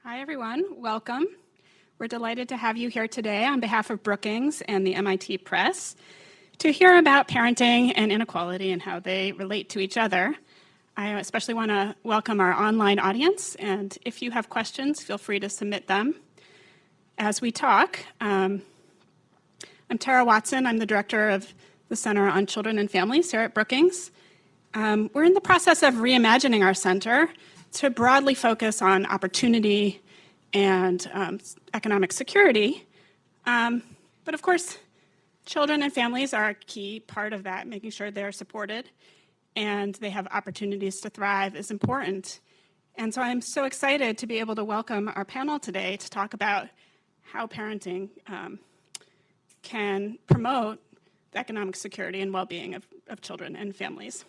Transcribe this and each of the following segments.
Hi, everyone. Welcome. We're delighted to have you here today on behalf of Brookings and the MIT Press to hear about parenting and inequality and how they relate to each other. I especially want to welcome our online audience, and if you have questions, feel free to submit them as we talk. I'm Tara Watson. I'm the director of the Center on Children and Families here at Brookings. We're in the process of reimagining our center to broadly focus on opportunity and economic security. But of course, children and families are a key part of that. Making sure they're supported and they have opportunities to thrive is important. And so I'm so excited to be able to welcome our panel today to talk about how parenting can promote the economic security and well-being of children and families.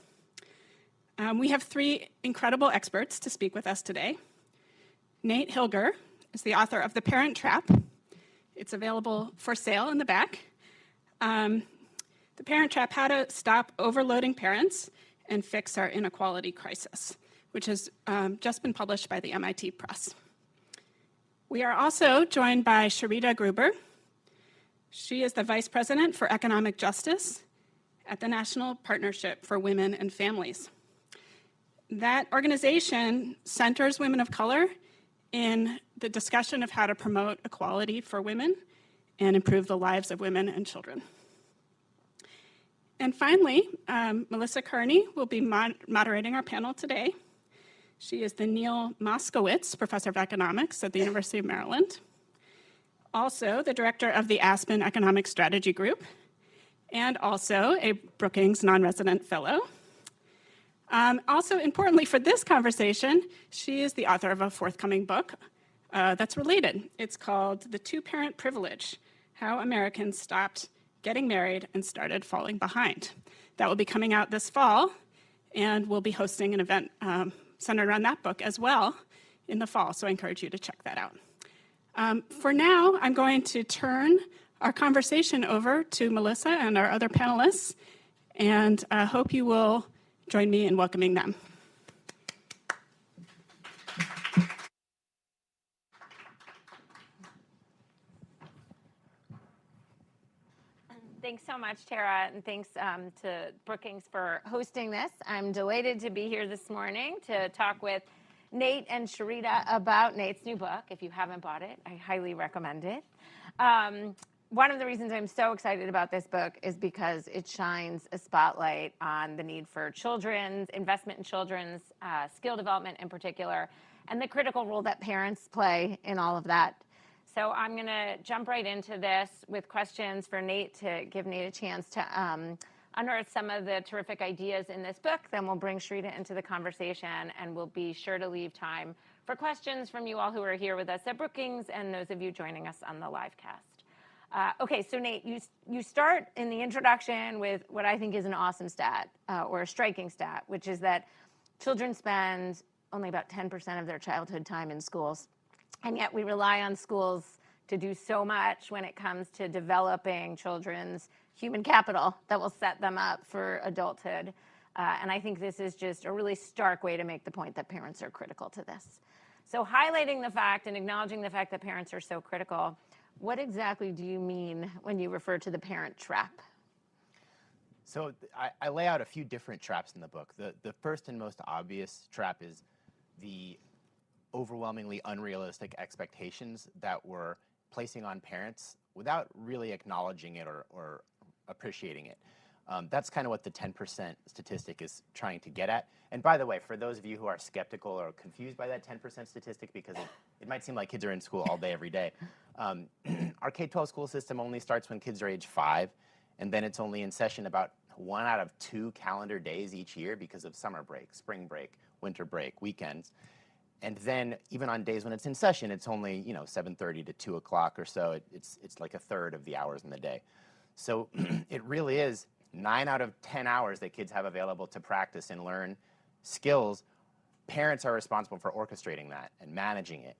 We have three incredible experts to speak with us today. Nate Hilger is the author of The Parent Trap. It's available for sale in the back. The Parent Trap, How to Stop Overloading Parents and Fix Our Inequality Crisis, which has just been published by the MIT Press. We are also joined by Sharita Gruberg. She is the Vice President for Economic Justice at the National Partnership for Women and Families. That organization centers women of color in the discussion of how to promote equality for women and improve the lives of women and children. And finally, Melissa Kearney will be moderating our panel today. She is the Neil Moskowitz Professor of Economics at the University of Maryland, also the director of the Aspen Economic Strategy Group, and also a Brookings non-resident fellow. Also, importantly for this conversation, she is the author of a forthcoming book that's related. It's called The TwoParent Privilege: How Americans Stopped Getting Married and Started Falling Behind. That will be coming out this fall, and we'll be hosting an event centered around that book as well in the fall, so I encourage you to check that out. For now, I'm going to turn our conversation over to Melissa and our other panelists, and I hope you will join me in welcoming them. Thanks so much, Tara, and thanks to Brookings for hosting this. I'm delighted to be here this morning to talk with Nate and Sharita about Nate's new book. If you haven't bought it, I highly recommend it. One of the reasons I'm so excited about this book is because it shines a spotlight on the need for children's investment in children's skill development in particular, and the critical role that parents play in all of that. So I'm going to jump right into this with questions for Nate to give Nate a chance to unearth some of the terrific ideas in this book. Then we'll bring Sharita into the conversation, and we'll be sure to leave time for questions from you all who are here with us at Brookings and those of you joining us on the live cast. Okay, so Nate, you start in the introduction with what I think is an awesome stat, or a striking stat, which is that children spend only about 10% of their childhood time in schools. And yet we rely on schools to do so much when it comes to developing children's human capital that will set them up for adulthood. And I think this is just a really stark way to make the point that parents are critical to this. So highlighting the fact and acknowledging the fact that parents are so critical, what exactly do you mean when you refer to the parent trap? So I lay out a few different traps in the book. The first and most obvious trap is the overwhelmingly unrealistic expectations that we're placing on parents without really acknowledging it or appreciating it. That's kind of what the 10% statistic is trying to get at. And by the way, for those of you who are skeptical or confused by that 10% statistic, because it might seem like kids are in school all day, every day, our K-12 school system only starts when kids are age 5, and then it's only in session about 1 out of 2 calendar days each year because of summer break, spring break, winter break, weekends. And then even on days when it's in session, it's only 7:30 to 2 o'clock or so. It's like a third of the hours in the day. So it really is 9 out of 10 hours that kids have available to practice and learn skills. Parents are responsible for orchestrating that and managing it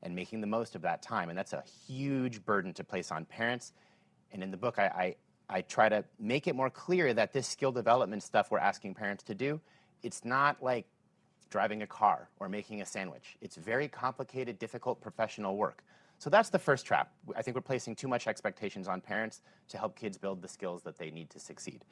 and making the most of that time. And that's a huge burden to place on parents. And in the book, I try to make it more clear that this skill development stuff we're asking parents to do, it's not like driving a car or making a sandwich. It's very complicated, difficult professional work. So that's the first trap. I think we're placing too much expectations on parents to help kids build the skills that they need to succeed.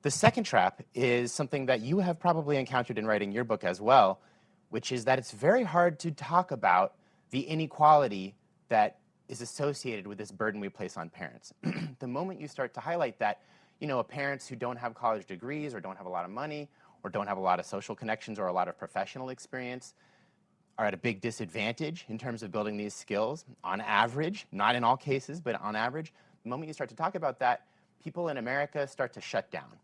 The second trap is something that you have probably encountered in writing your book as well, which is that it's very hard to talk about the inequality that is associated with this burden we place on parents. The moment you start to highlight that, parents who don't have college degrees or don't have a lot of money or don't have a lot of social connections or a lot of professional experience are at a big disadvantage in terms of building these skills on average, not in all cases, but on average. The moment you start to talk about that, people in America start to shut down.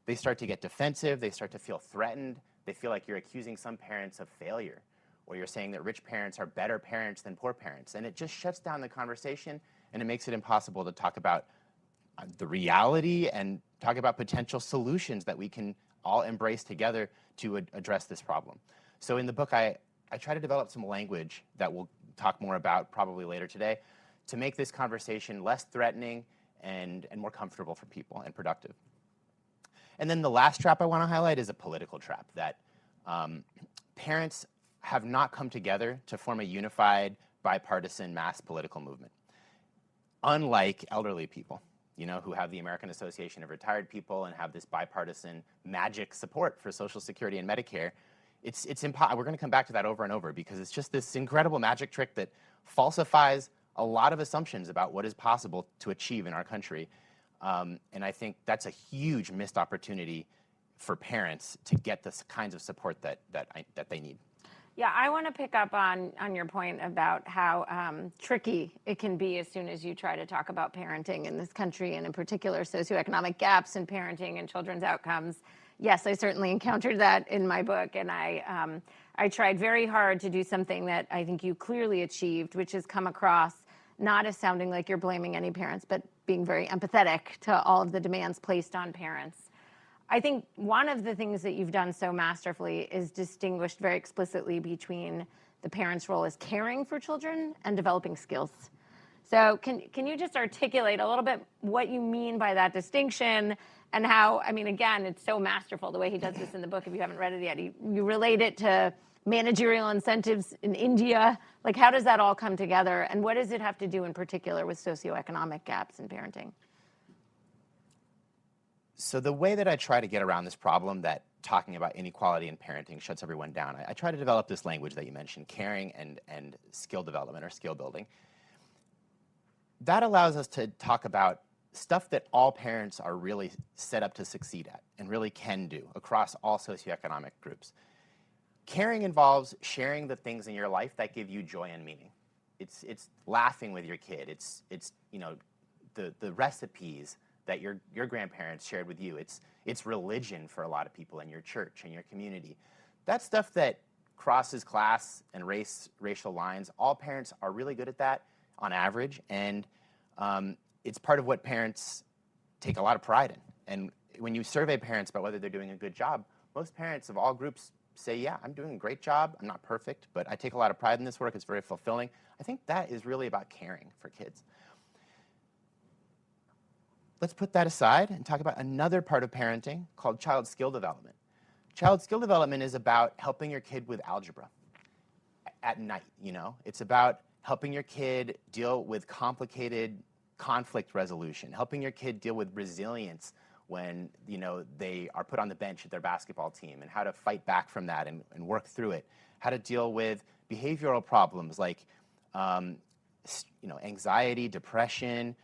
They start to get defensive, they start to feel threatened, they feel like you're accusing some parents of failure, or you're saying that rich parents are better parents than poor parents. And it just shuts down the conversation, and it makes it impossible to talk about the reality and talk about potential solutions that we can all embrace together to address this problem. So in the book, I try to develop some language that we'll talk more about probably later today to make this conversation less threatening and more comfortable for people and productive. And then the last trap I want to highlight is a political trap, that parents have not come together to form a unified, bipartisan mass political movement. Unlike elderly people, who have the American Association of Retired People and have this bipartisan magic support for Social Security and Medicare, we're going to come back to that over and over because it's just this incredible magic trick that falsifies a lot of assumptions about what is possible to achieve in our country. And I think that's a huge missed opportunity for parents to get the kinds of support that they need. Yeah, I want to pick up on your point about how tricky it can be as soon as you try to talk about parenting in this country, and in particular socioeconomic gaps in parenting and children's outcomes. Yes, I certainly encountered that in my book, and I tried very hard to do something that I think you clearly achieved, which is come across not as sounding like you're blaming any parents, but being very empathetic to all of the demands placed on parents. I think one of the things that you've done so masterfully is distinguished very explicitly between the parent's role as caring for children and developing skills. So can you just articulate a little bit what you mean by that distinction and how, again, it's so masterful the way he does this in the book. If you haven't read it yet, you relate it to managerial incentives in India. Like, how does that all come together? And what does it have to do in particular with socioeconomic gaps in parenting? So the way that I try to get around this problem that talking about inequality in parenting shuts everyone down, I try to develop this language that you mentioned, caring and skill development or skill building. That allows us to talk about stuff that all parents are really set up to succeed at and really can do across all socioeconomic groups. Caring involves sharing the things in your life that give you joy and meaning. It's laughing with your kid. It's the recipes that your grandparents shared with you. It's religion for a lot of people in your church and your community. That's stuff that crosses class and racial lines. All parents are really good at that on average, and it's part of what parents take a lot of pride in. And when you survey parents about whether they're doing a good job, most parents of all groups say, yeah, I'm doing a great job. I'm not perfect, but I take a lot of pride in this work. It's very fulfilling. I think that is really about caring for kids. Let's put that aside and talk about another part of parenting called child skill development. Child skill development is about helping your kid with algebra at night, It's about helping your kid deal with complicated conflict resolution, helping your kid deal with resilience when, they are put on the bench at their basketball team, and how to fight back from that and work through it, how to deal with behavioral problems like, anxiety, depression,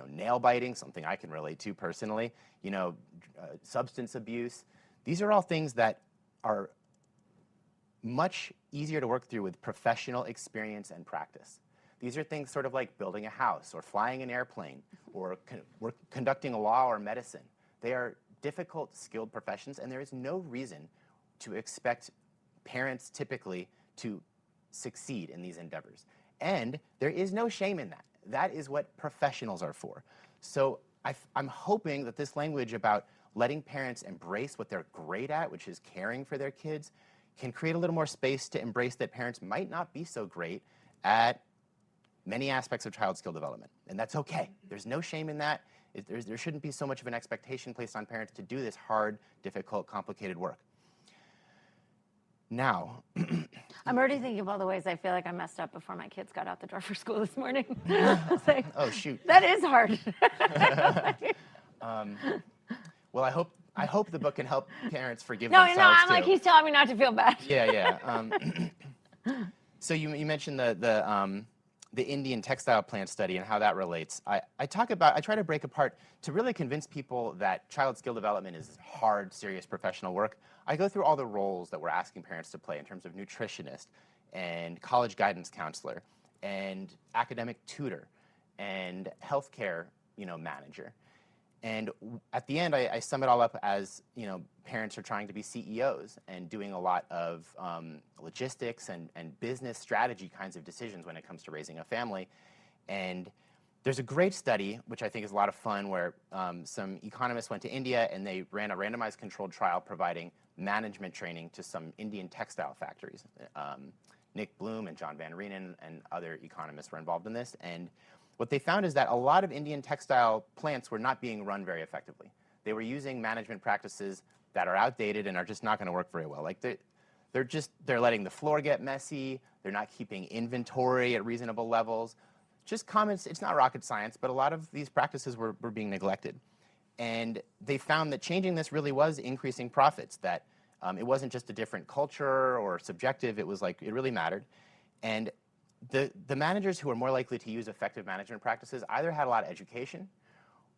nail biting, something I can relate to personally, substance abuse. These are all things that are much easier to work through with professional experience and practice. These are things sort of like building a house or flying an airplane or conducting a law or medicine. They are difficult, skilled professions, and there is no reason to expect parents typically to succeed in these endeavors. And there is no shame in that. That is what professionals are for. So I'm hoping that this language about letting parents embrace what they're great at, which is caring for their kids, can create a little more space to embrace that parents might not be so great at many aspects of child skill development. And that's okay. There's no shame in that. There shouldn't be so much of an expectation placed on parents to do this hard, difficult, complicated work. Now, I'm already thinking of all the ways I feel like I messed up before my kids got out the door for school this morning. It's like, oh shoot. that is hard. Well, I hope the book can help parents forgive No, themselves I'm too. like, he's telling me not to feel bad. Yeah. So you mentioned the Indian textile plant study and how that relates. I try to break apart to really convince people that child skill development is hard, serious professional work. I go through all the roles that we're asking parents to play in terms of nutritionist and college guidance counselor and academic tutor and healthcare, manager. And at the end, I sum it all up as, parents are trying to be CEOs and doing a lot of logistics and business strategy kinds of decisions when it comes to raising a family. And there's a great study, which I think is a lot of fun, where some economists went to India and they ran a randomized controlled trial providing management training to some Indian textile factories. Nick Bloom and John Van Reenen and other economists were involved in this. And what they found is that a lot of Indian textile plants were not being run very effectively. They were using management practices that are outdated and are just not going to work very well. Like they're letting the floor get messy. They're not keeping inventory at reasonable levels. Just comments. It's not rocket science, but a lot of these practices were being neglected. And they found that changing this really was increasing profits, that it wasn't just a different culture or subjective. It was like it really mattered. And the managers who were more likely to use effective management practices either had a lot of education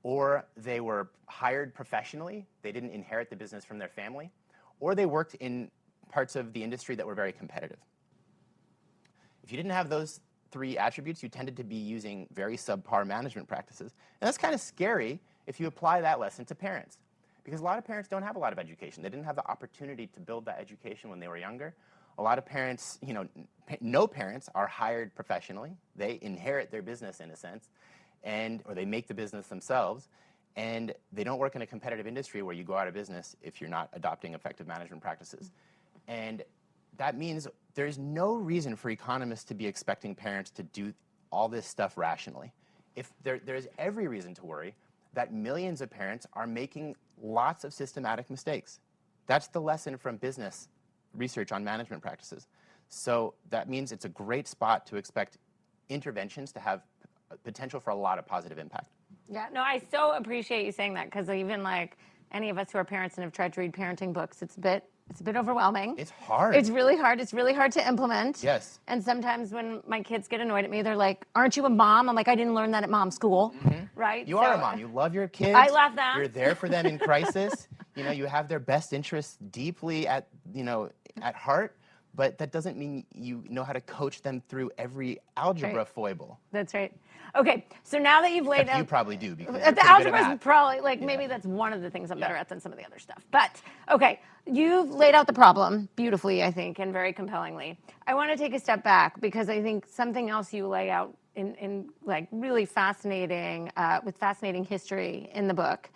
or they were hired professionally. They didn't inherit the business from their family, or they worked in parts of the industry that were very competitive. If you didn't have those three attributes, you tended to be using very subpar management practices. And that's kind of scary if you apply that lesson to parents, because a lot of parents don't have a lot of education. They didn't have the opportunity to build that education when they were younger. A lot of parents, no parents are hired professionally. They inherit their business in a sense, or they make the business themselves, and they don't work in a competitive industry where you go out of business if you're not adopting effective management practices. And that means there's no reason for economists to be expecting parents to do all this stuff rationally. If there's every reason to worry that millions of parents are making lots of systematic mistakes. That's the lesson from business research on management practices. So that means it's a great spot to expect interventions to have potential for a lot of positive impact. Yeah, no, I so appreciate you saying that, because even like any of us who are parents and have tried to read parenting books, it's a bit overwhelming. It's hard. It's really hard. It's really hard to implement. Yes. And sometimes when my kids get annoyed at me, they're like, "Aren't you a mom?" I'm like, "I didn't learn that at mom school." Mm-hmm. Right? You are a mom. You love your kids. I love them. You're there for them in crisis. You have their best interests deeply at heart, but that doesn't mean you know how to coach them through every algebra foible. That's right. Okay, so now that you've laid out... You probably do, because the algebra is probably, maybe that's one of the things I'm better at than some of the other stuff. But, okay, you've laid out the problem beautifully, I think, and very compellingly. I want to take a step back, because I think something else you lay out in really fascinating, with fascinating history in the book,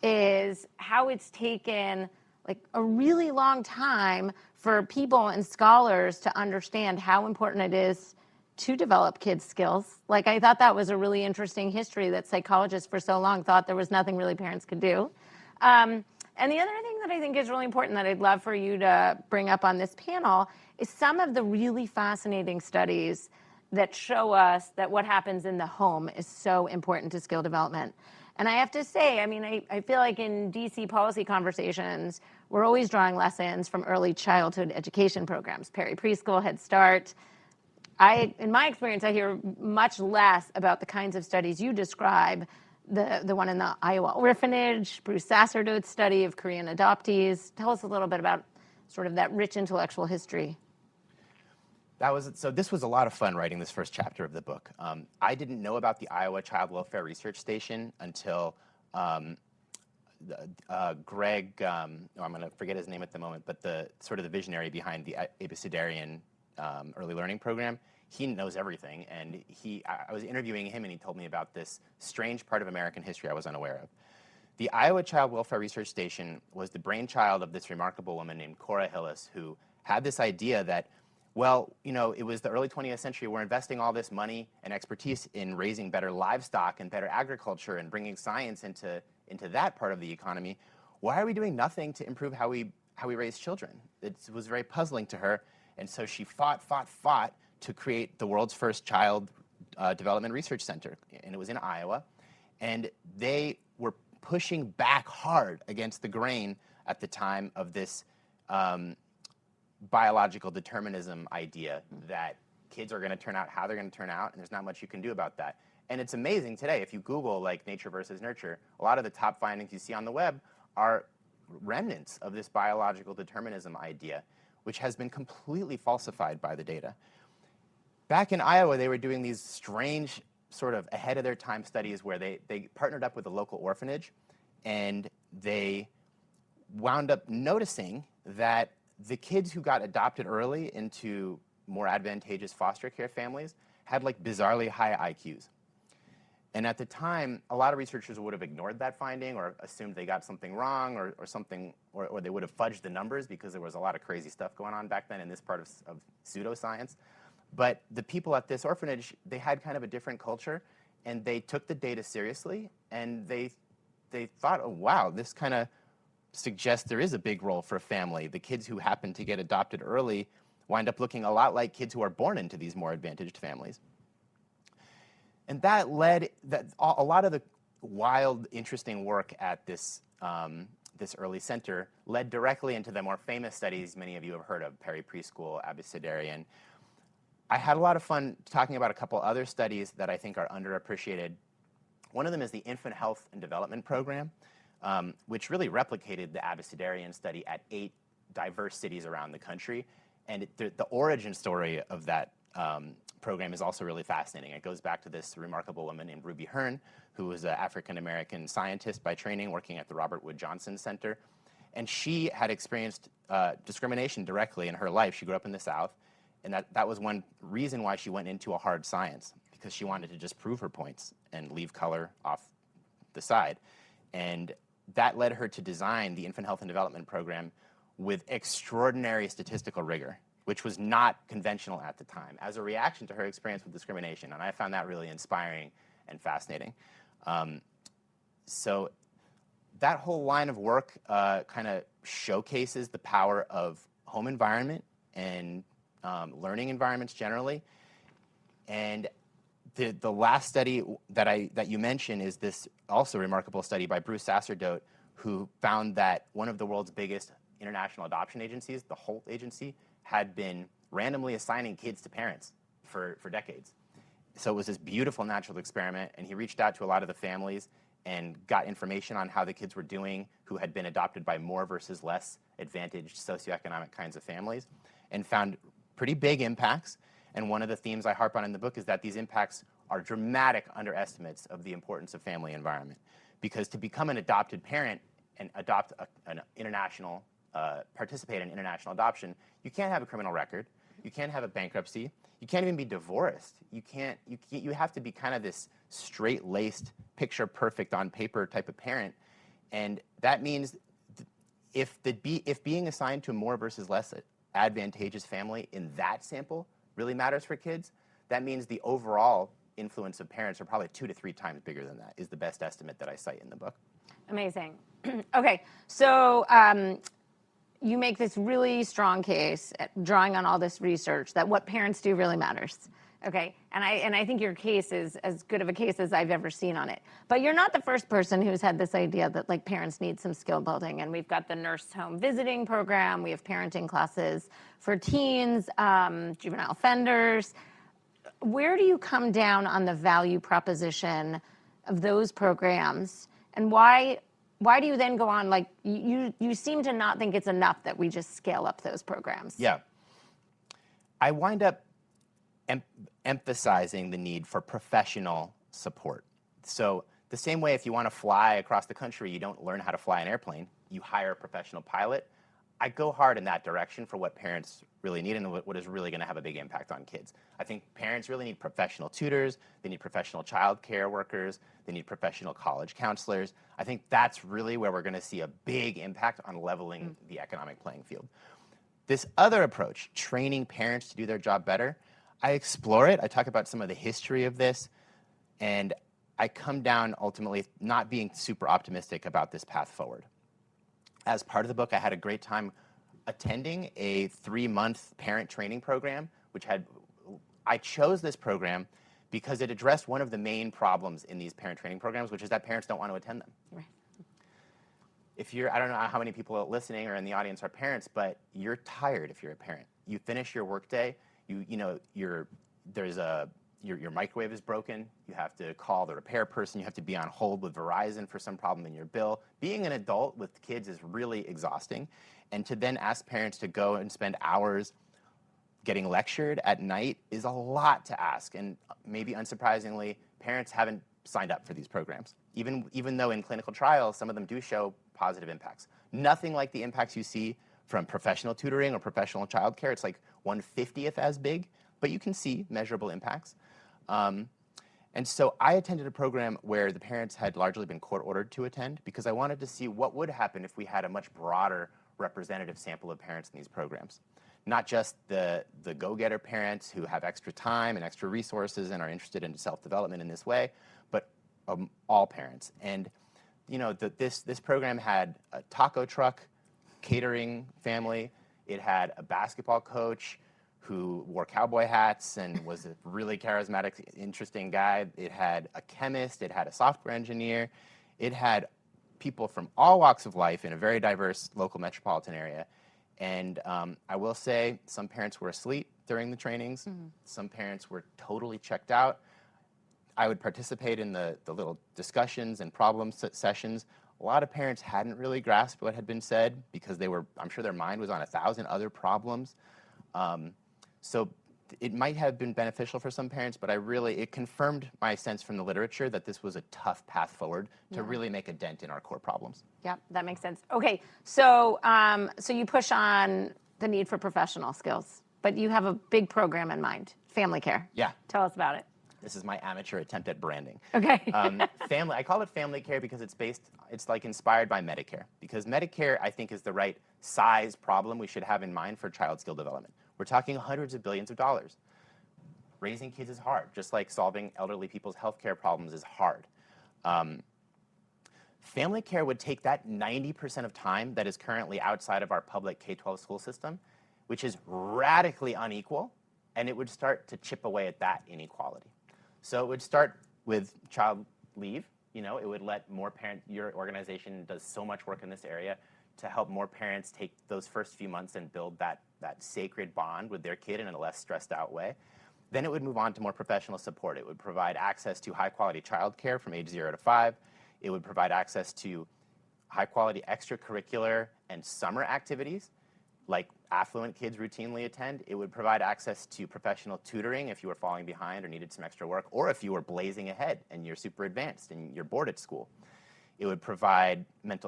is how it's taken a really long time for people and scholars to understand how important it is to develop kids' skills. I thought that was a really interesting history, that psychologists for so long thought there was nothing really parents could do. And the other thing that I think is really important that I'd love for you to bring up on this panel is some of the really fascinating studies that show us that what happens in the home is so important to skill development. And I have to say, I feel like in DC policy conversations, we're always drawing lessons from early childhood education programs, preschool, Head Start. In my experience, I hear much less about the kinds of studies you describe, the one in the Iowa orphanage, Bruce Sacerdote's study of Korean adoptees. Tell us a little bit about sort of that rich intellectual history. So this was a lot of fun writing this first chapter of the book. I didn't know about the Iowa Child Welfare Research Station until Greg, I'm going to forget his name at the moment, but the visionary behind the Abecedarian early learning program. He knows everything, and I was interviewing him, and he told me about this strange part of American history I was unaware of. The Iowa Child Welfare Research Station was the brainchild of this remarkable woman named Cora Hillis, who had this idea that, it was the early 20th century. We're investing all this money and expertise in raising better livestock and better agriculture and bringing science into that part of the economy. Why are we doing nothing to improve how we how we raise children. It was very puzzling to her, and so she fought to create the world's first child development research center, and it was in Iowa, and they were pushing back hard against the grain at the time of this biological determinism idea that kids are going to turn out how they're going to turn out, and there's not much you can do about that. And it's amazing today, if you Google like nature versus nurture, a lot of the top findings you see on the web are remnants of this biological determinism idea, which has been completely falsified by the data. Back in Iowa, they were doing these strange sort of ahead of their time studies where they partnered up with a local orphanage, and they wound up noticing that the kids who got adopted early into more advantageous foster care families had like bizarrely high IQs. And at the time, a lot of researchers would have ignored that finding or assumed they got something wrong or something, or they would have fudged the numbers because there was a lot of crazy stuff going on back then in this part of pseudoscience. But the people at this orphanage, they had kind of a different culture, and they took the data seriously, and they thought, oh, wow, this kind of suggests there is a big role for a family. The kids who happen to get adopted early wind up looking a lot like kids who are born into these more advantaged families. And that led, a lot of the wild, interesting work at this, this early center led directly into the more famous studies many of you have heard of, Perry Preschool, Abecedarian. I had a lot of fun talking about a couple other studies that I think are underappreciated. One of them is the Infant Health and Development Program, which really replicated the Abecedarian study at 8 diverse cities around the country. And the origin story of that program is also really fascinating. It goes back to this remarkable woman named Ruby Hearn, who was an African-American scientist by training working at the Robert Wood Johnson Center. And she had experienced discrimination directly in her life. She grew up in the South, and that was one reason why she went into a hard science, because she wanted to just prove her points and leave color off the side. And that led her to design the Infant Health and Development Program with extraordinary statistical rigor, which was not conventional at the time, as a reaction to her experience with discrimination. And I found that really inspiring and fascinating. So that whole line of work kind of showcases the power of home environment and learning environments generally. And the last study that you mentioned is this also remarkable study by Bruce Sacerdote, who found that one of the world's biggest international adoption agencies, the Holt Agency, had been randomly assigning kids to parents for decades. So it was this beautiful natural experiment, and he reached out to a lot of the families and got information on how the kids were doing who had been adopted by more versus less advantaged socioeconomic kinds of families, and found pretty big impacts. And one of the themes I harp on in the book is that these impacts are dramatic underestimates of the importance of family environment. Because to become an adopted parent and adopt an international participate in international adoption, you can't have a criminal record, you can't have a bankruptcy, you can't even be divorced. You have to be kind of this straight-laced, picture-perfect on paper type of parent, and that means if being assigned to a more versus less advantageous family in that sample really matters for kids, that means the overall influence of parents are probably 2 to 3 times bigger than that, is the best estimate that I cite in the book. Amazing. Okay, so you make this really strong case, drawing on all this research, that what parents do really matters. Okay, and I think your case is as good of a case as I've ever seen on it. But you're not the first person who's had this idea that like parents need some skill building, and we've got the nurse home visiting program, we have parenting classes for teens, juvenile offenders. Where do you come down on the value proposition of those programs, and why do you then go on, like, you seem to not think it's enough that we just scale up those programs? Yeah. I wind up emphasizing the need for professional support. So the same way if you want to fly across the country, you don't learn how to fly an airplane, you hire a professional pilot. I go hard in that direction for what parents really need and what is really going to have a big impact on kids. I think parents really need professional tutors, they need professional child care workers, they need professional college counselors. I think that's really where we're going to see a big impact on leveling the economic playing field. This other approach, training parents to do their job better, I explore it. I talk about some of the history of this, and I come down ultimately not being super optimistic about this path forward. as part of the book, I had a great time attending a 3-month parent training program, I chose this program because it addressed one of the main problems in these parent training programs, which is that parents don't want to attend them. Right. I don't know how many people listening or in the audience are parents, but you're tired if you're a parent. You finish your workday, your microwave is broken, you have to call the repair person, you have to be on hold with Verizon for some problem in your bill. Being an adult with kids is really exhausting, and to then ask parents to go and spend hours getting lectured at night is a lot to ask, and maybe unsurprisingly, parents haven't signed up for these programs. Even though in clinical trials, some of them do show positive impacts. Nothing like the impacts you see from professional tutoring or professional childcare. It's like 1/50th as big, but you can see measurable impacts. And so I attended a program where the parents had largely been court-ordered to attend because I wanted to see what would happen if we had a much broader representative sample of parents in these programs. Not just the go-getter parents who have extra time and extra resources and are interested in self-development in this way, but all parents. And this program had a taco truck catering family. It had a basketball coach who wore cowboy hats and was a really charismatic, interesting guy. It had a chemist. It had a software engineer. It had people from all walks of life in a very diverse local metropolitan area. And I will say some parents were asleep during the trainings. Mm-hmm. Some parents were totally checked out. I would participate in the little discussions and problem sessions. A lot of parents hadn't really grasped what had been said because I'm sure their mind was on 1,000 other problems. So it might have been beneficial for some parents, but it confirmed my sense from the literature that this was a tough path forward to really make a dent in our core problems. Yeah, that makes sense. Okay, so you push on the need for professional skills, but you have a big program in mind, family care. Yeah. Tell us about it. This is my amateur attempt at branding. Okay. I call it family care because it's like inspired by Medicare. Because Medicare, I think, is the right size problem we should have in mind for child skill development. We're talking hundreds of billions of dollars. Raising kids is hard, just like solving elderly people's healthcare problems is hard. Family care would take that 90% of time that is currently outside of our public K-12 school system, which is radically unequal, and it would start to chip away at that inequality. So it would start with child leave. It would let more parents, your organization does so much work in this area to help more parents take those first few months and build that sacred bond with their kid in a less stressed out way. Then it would move on to more professional support. It would provide access to high quality child care from age 0 to 5. It would provide access to high quality extracurricular and summer activities like affluent kids routinely attend. It would provide access to professional tutoring if you were falling behind or needed some extra work, or if you were blazing ahead and you're super advanced and you're bored at school. It would provide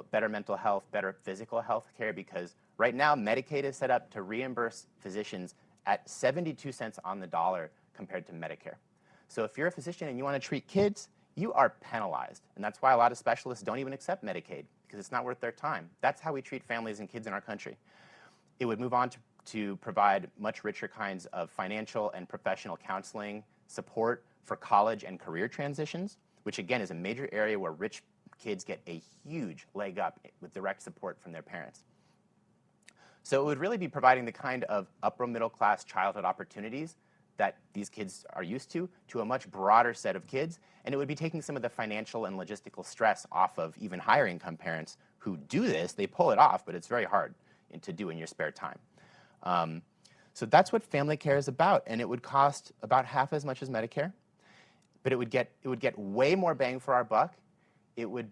better mental health, better physical health care, because right now Medicaid is set up to reimburse physicians at 72 cents on the dollar compared to Medicare. So if you're a physician and you want to treat kids, you are penalized. And that's why a lot of specialists don't even accept Medicaid, because it's not worth their time. That's how we treat families and kids in our country. It would move on to provide much richer kinds of financial and professional counseling support for college and career transitions, which again is a major area where rich kids get a huge leg up with direct support from their parents. So it would really be providing the kind of upper middle class childhood opportunities that these kids are used to a much broader set of kids, and it would be taking some of the financial and logistical stress off of even higher income parents who do this. They pull it off, but it's very hard to do in your spare time. So that's what family care is about, and it would cost about half as much as Medicare, but it would get way more bang for our buck. It would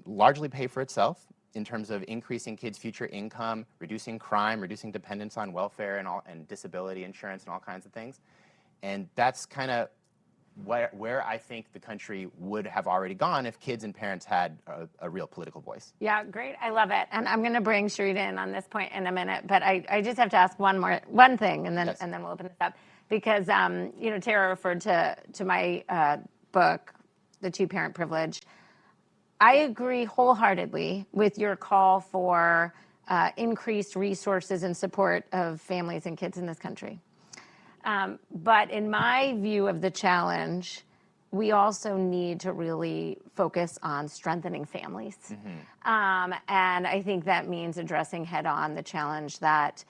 largely pay for itself in terms of increasing kids' future income, reducing crime, reducing dependence on welfare and disability insurance and all kinds of things. And that's kind of where I think the country would have already gone if kids and parents had a real political voice. Yeah, great. I love it. And I'm going to bring Sharita in on this point in a minute, but I just have to ask one thing, and then Yes. and then we'll open this up. Because, Tara referred to my book, The TwoParent Privilege. I agree wholeheartedly with your call for increased resources and support of families and kids in this country. But in my view of the challenge, we also need to really focus on strengthening families. And I think that means addressing head on the challenge that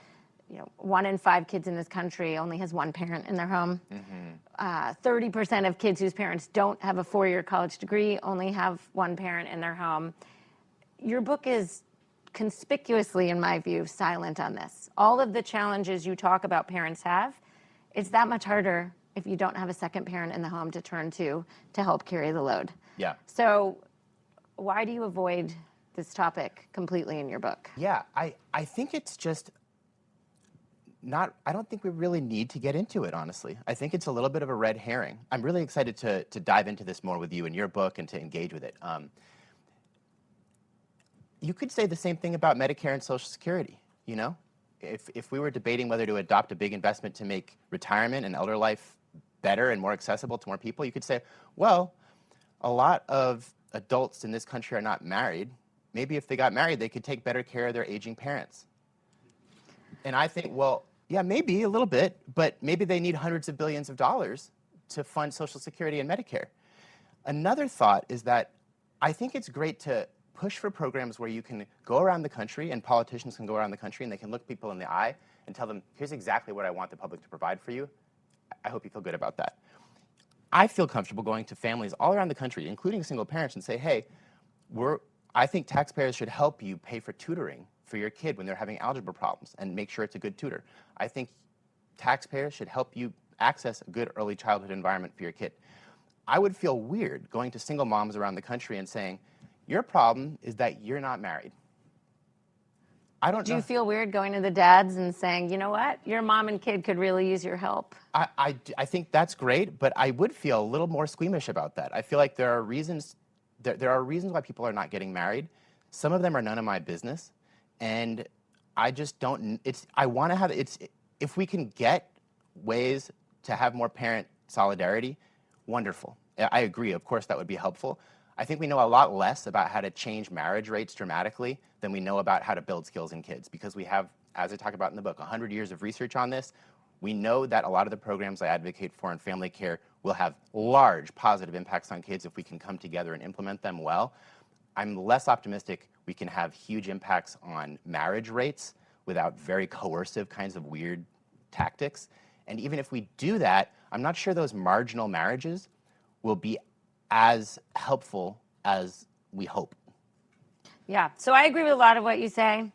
1 in 5 kids in this country only has one parent in their home. 30% of kids whose parents don't have a 4-year college degree only have one parent in their home. Your book is conspicuously, in my view, silent on this. All of the challenges you talk about parents have, it's that much harder if you don't have a second parent in the home to turn to help carry the load. Yeah. So why do you avoid this topic completely in your book? Yeah, I think it's just not, I don't think we really need to get into it, honestly. I think it's a little bit of a red herring. I'm really excited to dive into this more with you in your book and to engage with it. You could say the same thing about Medicare and Social Security, you know? If we were debating whether to adopt a big investment to make retirement and elder life better and more accessible to more people, you could say, well, a lot of adults in this country are not married. Maybe if they got married, they could take better care of their aging parents. And I think, well, yeah, maybe a little bit, but maybe they need hundreds of billions of dollars to fund Social Security and Medicare. Another thought is that I think it's great to push for programs where you can go around the country and politicians can go around the country and they can look people in the eye and tell them, here's exactly what I want the public to provide for you. I hope you feel good about that. I feel comfortable going to families all around the country, including single parents, and say, hey, I think taxpayers should help you pay for tutoring for your kid when they're having algebra problems and make sure it's a good tutor. I think taxpayers should help you access a good early childhood environment for your kid. I would feel weird going to single moms around the country and saying, your problem is that you're not married. I don't know. Do you feel weird going to the dads and saying, you know what, your mom and kid could really use your help? I think that's great, but I would feel a little more squeamish about that. I feel like there are reasons why people are not getting married. Some of them are none of my business, and I just don't. I want to have if we can get ways to have more parent solidarity, wonderful. I agree. Of course, that would be helpful. I think we know a lot less about how to change marriage rates dramatically than we know about how to build skills in kids, because we have, as I talk about in the book, 100 years of research on this. We know that a lot of the programs I advocate for in family care will have large positive impacts on kids if we can come together and implement them well. I'm less optimistic we can have huge impacts on marriage rates without very coercive kinds of weird tactics. And even if we do that, I'm not sure those marginal marriages will be as helpful as we hope. Yeah, so I agree with a lot of what you say.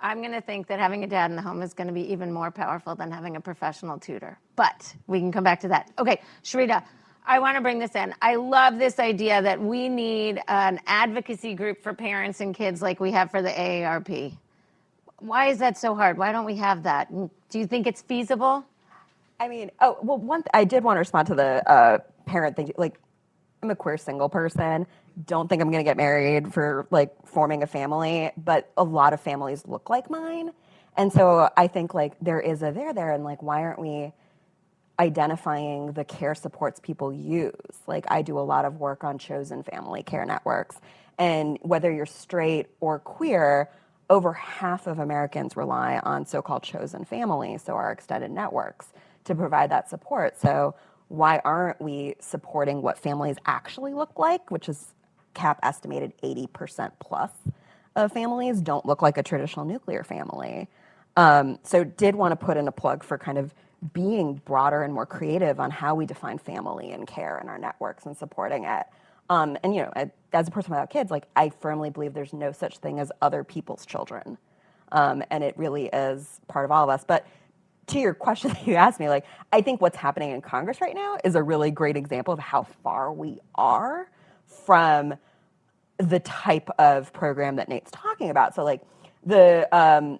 I'm going to think that having a dad in the home is going to be even more powerful than having a professional tutor. But we can come back to that. Okay, Sharita, I want to bring this in. I love this idea that we need an advocacy group for parents and kids like we have for the AARP. Why is that so hard? Why don't we have that? Do you think it's feasible? I mean, I did want to respond to the parent thing. Like, I'm a queer single person. Don't think I'm going to get married for like forming a family, but a lot of families look like mine. And so I think like there is a there, and like, why aren't we identifying the care supports people use? Like, I do a lot of work on chosen family care networks, and whether you're straight or queer, over half of Americans rely on so-called chosen families, so our extended networks, to provide that support. So why aren't we supporting what families actually look like, which is CAP estimated 80% plus of families don't look like a traditional nuclear family. So did want to put in a plug for kind of being broader and more creative on how we define family and care in our networks and supporting it. And you know, as a person without kids, like, I firmly believe there's no such thing as other people's children. And it really is part of all of us. But to your question that you asked me, like, I think what's happening in Congress right now is a really great example of how far we are from the type of program that Nate's talking about. So like the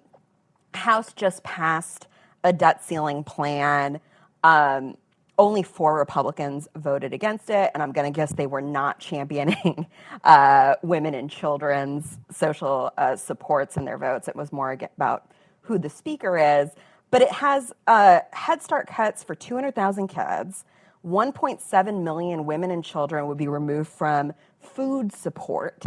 House just passed a debt ceiling plan. Only 4 Republicans voted against it, and I'm going to guess they were not championing women and children's social supports in their votes. It was more about who the speaker is. But it has Head Start cuts for 200,000 kids. 1.7 million women and children would be removed from food support.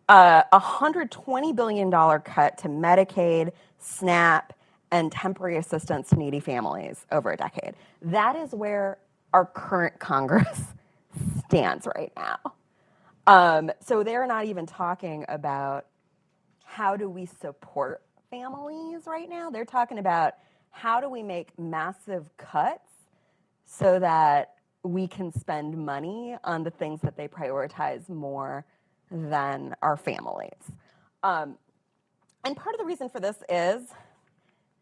$120 billion cut to Medicaid, SNAP, and temporary assistance to needy families over a decade. That is where our current Congress stands right now. So they're not even talking about how do we support families right now. They're talking about how do we make massive cuts so that we can spend money on the things that they prioritize more than our families. And part of the reason for this is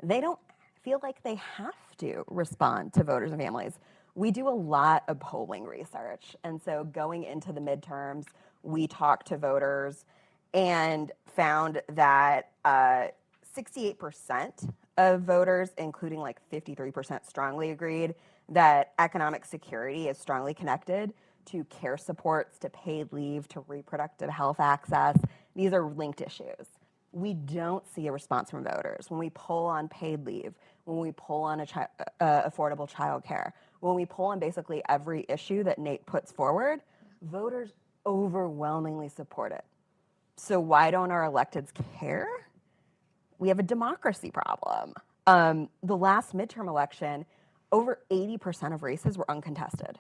they don't feel like they have to respond to voters and families. We do a lot of polling research. And so going into the midterms, we talked to voters and found that 68% of voters, including like 53%, strongly agreed that economic security is strongly connected to care supports, to paid leave, to reproductive health access. These are linked issues. We don't see a response from voters when we poll on paid leave, when we poll on affordable childcare, when we poll on basically every issue that Nate puts forward. Voters overwhelmingly support it. So why don't our electeds care? We have a democracy problem. The last midterm election, over 80% of races were uncontested.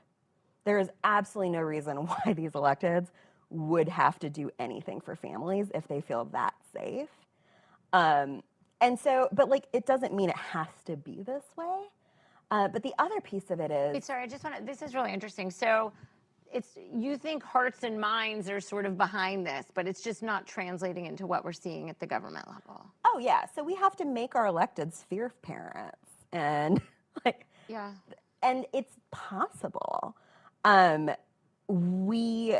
There is absolutely no reason why these electeds would have to do anything for families if they feel that safe. And so, but like, it doesn't mean it has to be this way. But the other piece of it is. Wait, sorry, I just want to, this is really interesting. So it's, you think hearts and minds are sort of behind this, but it's just not translating into what we're seeing at the government level. Oh yeah, so we have to make our electeds fear parents, and like, yeah, and it's possible. We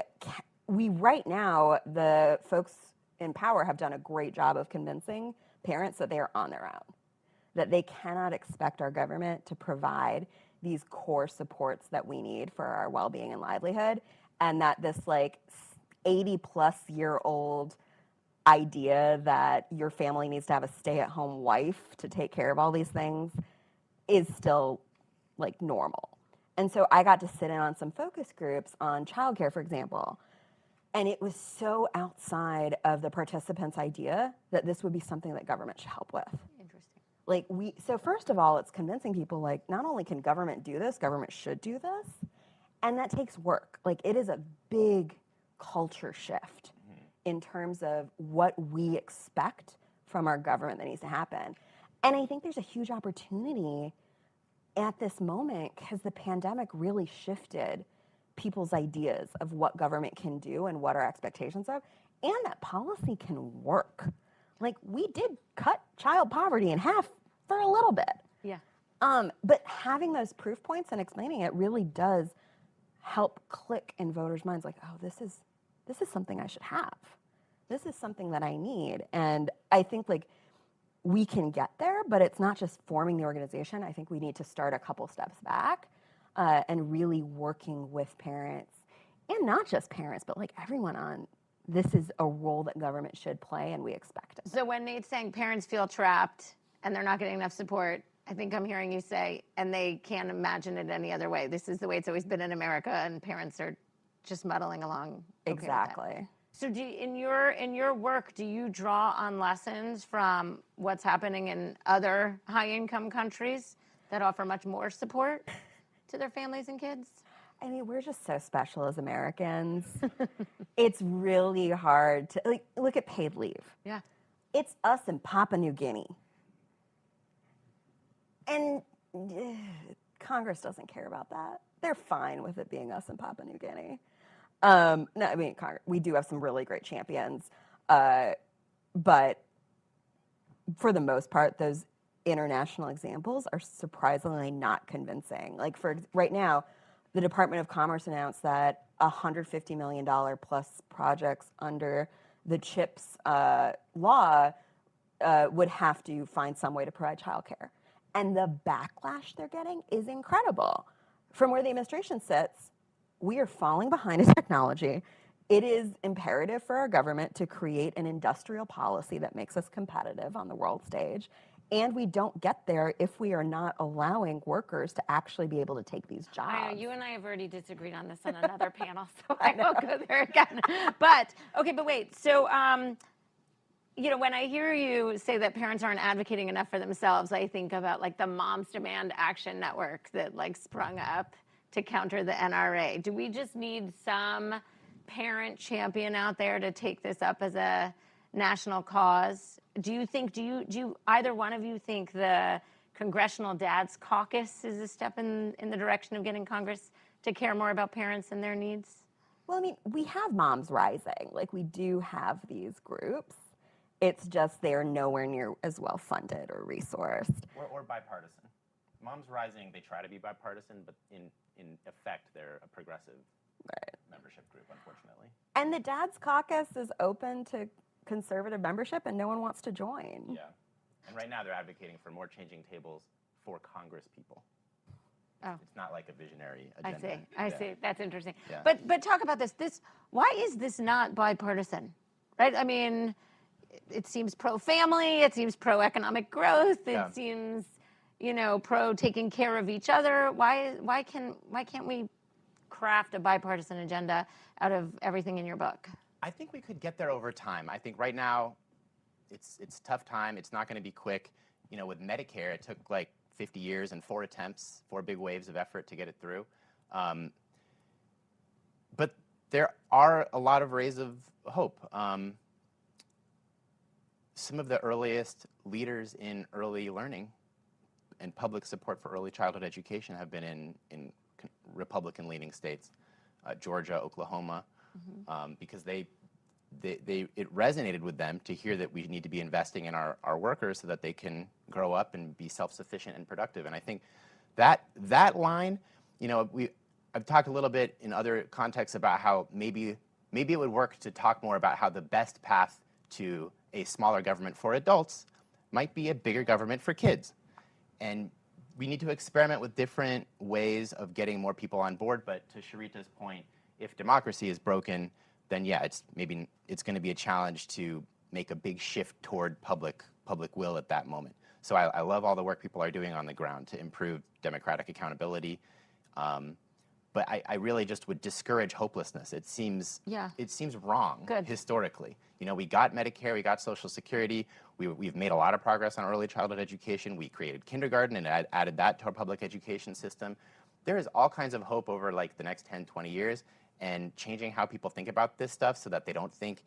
right now, the folks in power have done a great job of convincing parents that they are on their own, that they cannot expect our government to provide these core supports that we need for our well-being and livelihood, and that this like 80-plus-year-old idea that your family needs to have a stay-at-home wife to take care of all these things is still like normal. And so I got to sit in on some focus groups on childcare, for example, and it was so outside of the participants' idea that this would be something that government should help with. interesting. Like so first of all, it's convincing people like not only can government do this, government should do this, and that takes work. Like it is a big culture shift in terms of what we expect from our government that needs to happen. And I think there's a huge opportunity at this moment because the pandemic really shifted people's ideas of what government can do and what our expectations of, and that policy can work. Like we did cut child poverty in half for a little bit. Yeah. But having those proof points and explaining it really does help click in voters' minds like, oh, this is something I should have. This is something that I need. And I think like we can get there, but it's not just forming the organization. I think we need to start a couple steps back and really working with parents, and not just parents, but like everyone on, this is a role that government should play and we expect it. So when Nate's saying parents feel trapped and they're not getting enough support, I think I'm hearing you say, and they can't imagine it any other way. This is the way it's always been in America, and parents are just muddling along. Exactly. So do you, in your work, do you draw on lessons from what's happening in other high-income countries that offer much more support to their families and kids? I mean, we're just so special as Americans. It's really hard to, like, look at paid leave. Yeah. It's us in Papua New Guinea. And Congress doesn't care about that. They're fine with it being us in Papua New Guinea. No, I mean, we do have some really great champions, but for the most part, those international examples are surprisingly not convincing. Like for right now, the Department of Commerce announced that $150 million plus projects under the CHIPS law would have to find some way to provide childcare. And the backlash they're getting is incredible. From where the administration sits, we are falling behind in technology. It is imperative for our government to create an industrial policy that makes us competitive on the world stage. And we don't get there if we are not allowing workers to actually be able to take these jobs. I know, you and I have already disagreed on this on another panel, so I won't go there again. But, okay, but wait, so, you know, when I hear you say that parents aren't advocating enough for themselves, I think about like the Moms Demand Action Network that like sprung up to counter the NRA? Do we just need some parent champion out there to take this up as a national cause? Do you either one of you think the Congressional Dads Caucus is a step in the direction of getting Congress to care more about parents and their needs? Well, I mean, we have Moms Rising. Like, we do have these groups. It's just they're nowhere near as well funded or resourced. Or bipartisan. Moms Rising, they try to be bipartisan, but in effect, they're a progressive membership group, unfortunately. And the Dads Caucus is open to conservative membership, and no one wants to join. Yeah. And right now, they're advocating for more changing tables for Congress people. Oh. It's not like a visionary agenda. I see. That's interesting. Yeah. But talk about this. Why is this not bipartisan? Right? I mean, it seems pro-family. It seems pro-economic growth. It seems, pro taking care of each other. Why can't we craft a bipartisan agenda out of everything in your book? I think we could get there over time. I think right now, it's a tough time. It's not going to be quick. With Medicare, it took like 50 years and 4 attempts, 4 big waves of effort to get it through. But there are a lot of rays of hope. Some of the earliest leaders in early learning and public support for early childhood education have been in Republican-leaning states, Georgia, Oklahoma, because it resonated with them to hear that we need to be investing in our workers so that they can grow up and be self-sufficient and productive. And I think that line, I've talked a little bit in other contexts about how maybe it would work to talk more about how the best path to a smaller government for adults might be a bigger government for kids. And we need to experiment with different ways of getting more people on board. But to Sharita's point, if democracy is broken, then yeah, it's going to be a challenge to make a big shift toward public will at that moment. So I love all the work people are doing on the ground to improve democratic accountability. But I really just would discourage hopelessness. It seems wrong historically. We got Medicare, we got Social Security, we've made a lot of progress on early childhood education. We created kindergarten and added that to our public education system. There is all kinds of hope over like the next 10, 20 years, and changing how people think about this stuff so that they don't think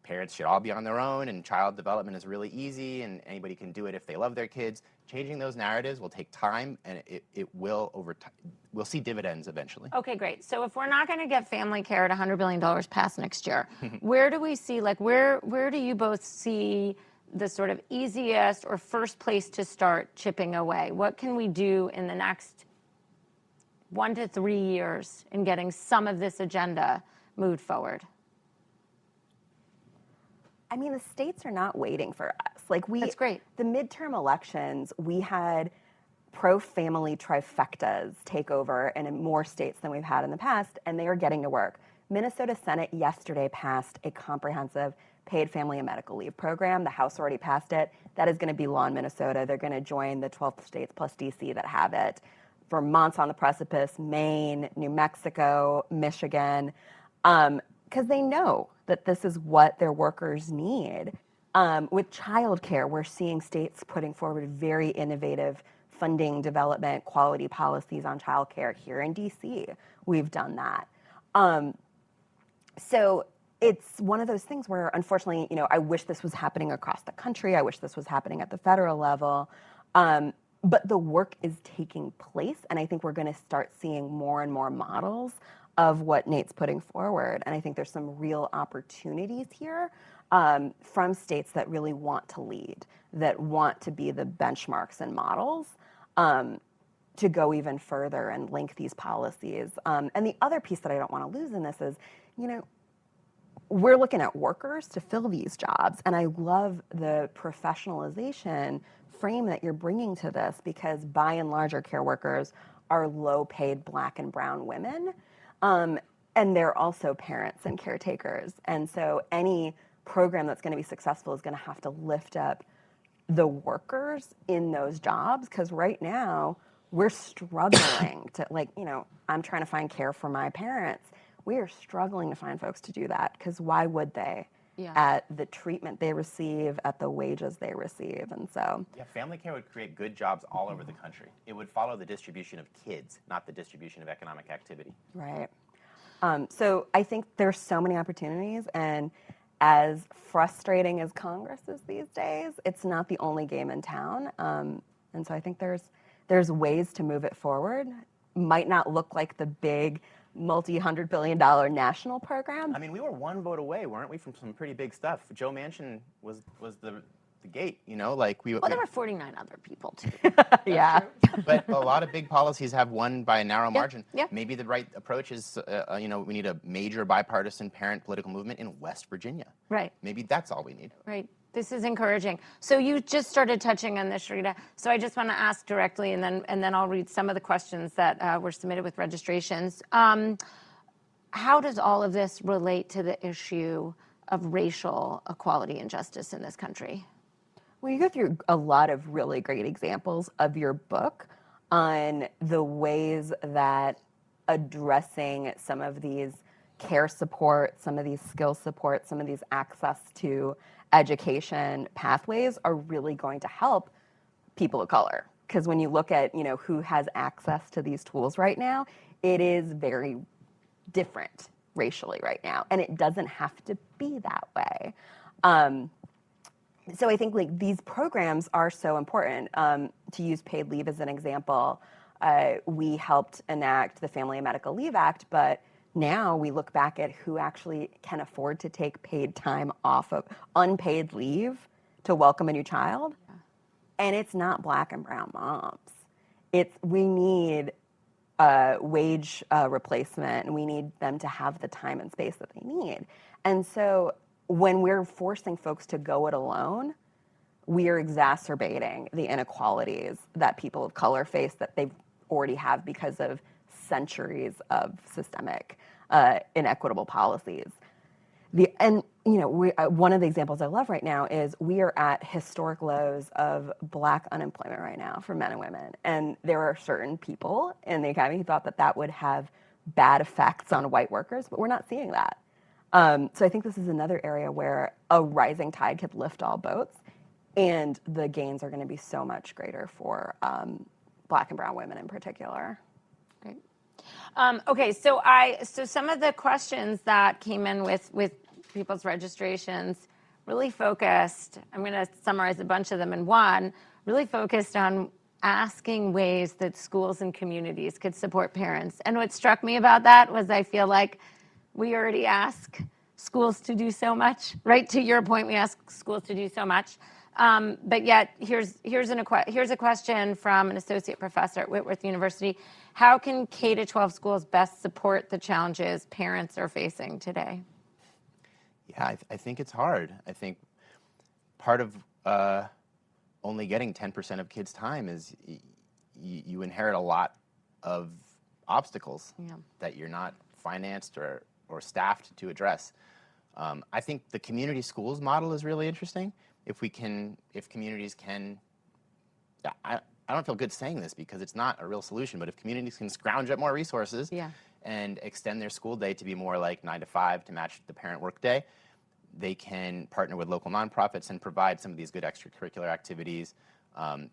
parents should all be on their own and child development is really easy and anybody can do it if they love their kids. Changing those narratives will take time, and it will over time. We'll see dividends eventually. Okay, great. So if we're not going to get family care at $100 billion passed next year, where do we see, where do you both see the sort of easiest or first place to start chipping away? What can we do in the next 1 to 3 years in getting some of this agenda moved forward? I mean, the states are not waiting for us. That's great. The midterm elections, we had pro-family trifectas take over in more states than we've had in the past, and they are getting to work. Minnesota Senate yesterday passed a comprehensive paid family and medical leave program. The House already passed it. That is going to be law in Minnesota. They're going to join the 12 states plus DC that have it. Vermont's on the precipice, Maine, New Mexico, Michigan, because they know that this is what their workers need. With childcare, we're seeing states putting forward very innovative funding, development, quality policies on childcare. Here in DC, we've done that. So it's one of those things where, unfortunately, I wish this was happening across the country. I wish this was happening at the federal level. But the work is taking place, and I think we're going to start seeing more and more models of what Nate's putting forward. And I think there's some real opportunities here from states that really want to lead, that want to be the benchmarks and models to go even further and link these policies. And the other piece that I don't want to lose in this is, we're looking at workers to fill these jobs. And I love the professionalization frame that you're bringing to this, because by and large, our care workers are low-paid Black and brown women. And they're also parents and caretakers. And so any program that's going to be successful is going to have to lift up the workers in those jobs, because right now we're struggling to, I'm trying to find care for my parents. We are struggling to find folks to do that, because why would they? at the treatment they receive, at the wages they receive. And so, yeah, family care would create good jobs all over the country. It would follow the distribution of kids, not the distribution of economic activity. right. So I think there's so many opportunities, and as frustrating as Congress is these days, it's not the only game in town. And so I think there's ways to move it forward. Might not look like the big multi-$100 billion national program. I mean, we were one vote away, weren't we, from some pretty big stuff? Joe Manchin was the gate, you know, like we. Well, there were 49 other people too. Yeah. But a lot of big policies have won by a narrow margin. yeah. Maybe the right approach is, you know, we need a major bipartisan parent political movement in West Virginia. Right. Maybe that's all we need. Right. This is encouraging. So you just started touching on this, Sharita. So I just want to ask directly, and then I'll read some of the questions that were submitted with registrations. How does all of this relate to the issue of racial equality and justice in this country? Well, you go through a lot of really great examples of your book on the ways that addressing some of these care support, some of these skill support, some of these access to education pathways are really going to help people of color. Because when you look at, you know, who has access to these tools right now, it is very different racially right now, and it doesn't have to be that way. So I think like these programs are so important. To use paid leave as an example, we helped enact the Family and Medical Leave Act, but now we look back at who actually can afford to take paid time off of unpaid leave to welcome a new child. And it's not Black and brown moms. We need wage replacement, and we need them to have the time and space that they need. And so when we're forcing folks to go it alone, we are exacerbating the inequalities that people of color face that they already have because of centuries of systemic inequitable policies. One of the examples I love right now is we are at historic lows of Black unemployment right now for men and women. And there are certain people in the academy who thought that that would have bad effects on white workers, but we're not seeing that. So I think this is another area where a rising tide could lift all boats, and the gains are going to be so much greater for Black and brown women in particular. Great. Okay, so some of the questions that came in with people's registrations really focused, I'm going to summarize a bunch of them in one, really focused on asking ways that schools and communities could support parents. And what struck me about that was I feel like we already ask schools to do so much, right? To your point, we ask schools to do so much. But yet, here's a question from an associate professor at Whitworth University. How can K-12 schools best support the challenges parents are facing today? Yeah, I think it's hard. I think part of only getting 10% of kids' time is you inherit a lot of obstacles that you're not financed or staffed to address. I think the community schools model is really interesting. If communities can, I don't feel good saying this because it's not a real solution, but if communities can scrounge up more resources and extend their school day to be more like 9 to 5 to match the parent work day, they can partner with local nonprofits and provide some of these good extracurricular activities,